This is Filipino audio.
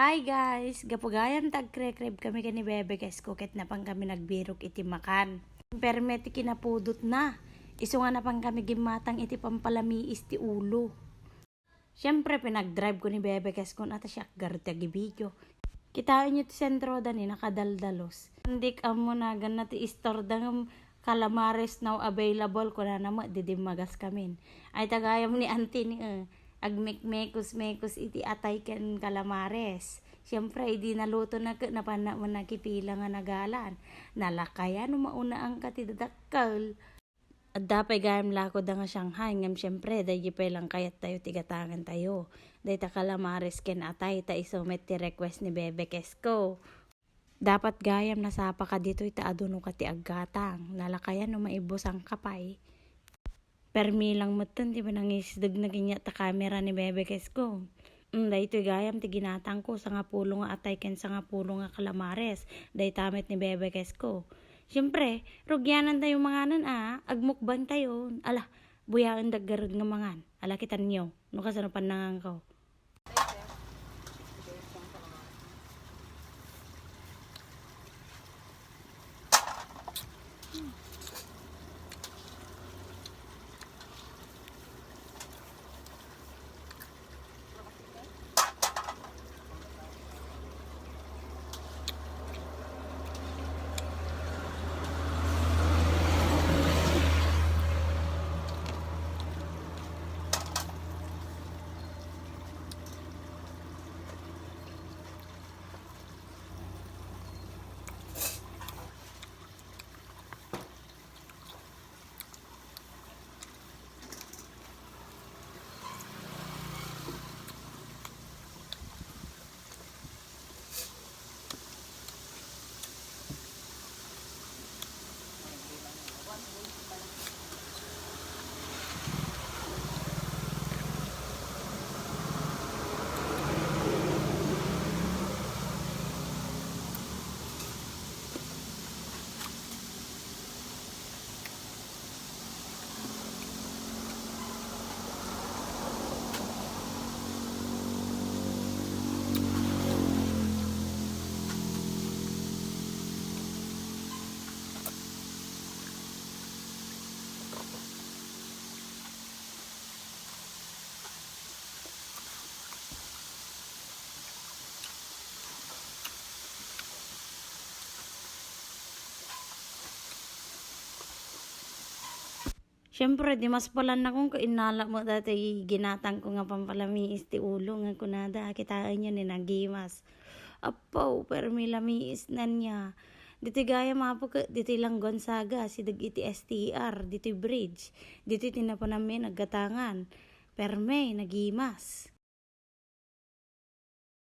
Hi guys! Gapugayam tagkrekreb kami kani Bebe guys kuket na pang kami nagbirok iti makan. Permeti kinapudot na. Iso nga na pang kami gimatang iti pampalamiis ti ulo. Siyempre pinagdrive ko ni Bebe guys kung ata siya garta gibidyo. Kitain nyo ti sentro da ni nakadaldalos. Hindi ka mo na ganat ti istor dang calamares now available ko na naman didimagas kamin. Ay tagayam ni auntie ni agmekmekos iti atay ken calamares. Siyempre, hindi naluto na napana mo nakipila nga nagalan. Nalakaya no mauna ang katidadakal. At dapay gayam lako da nga Shanghai ngam siyempre dahi pa lang kayat tayo tigatangan tayo. Dahi ta calamares ken atay ta isomet ti request ni Bebe Kesko. Dapat gayam nasapa ka dito ita aduno ka ti aggatang. Nalakaya no maibos ang kapay. Permi lang mutan, di ba nangisdag na ganyan ta camera ni Bebe Kesko. Dahi ito'y gayam ti ginatang ko sa nga pulo nga atay ken sa nga pulo nga calamares. Dahi tamet ni Bebe Kesko. Siyempre, rugyanan tayo manganan agmukbang tayo. Ala, buyaan daggarod nga mangan. Ala kitan nyo, no kasano panangang ko. Siyempre, di mas pala na kung inala mo dati ginatang ko nga pampalamiis ti ulo nga kunada. Kitaan nyo ni nagimas. Apaw, pero may lamiis na niya. Dito gaya mapo ka, dito lang Gonzaga, si dag iti STR, dito bridge. Dito tinapon namin naggatangan. Pero may nagimas.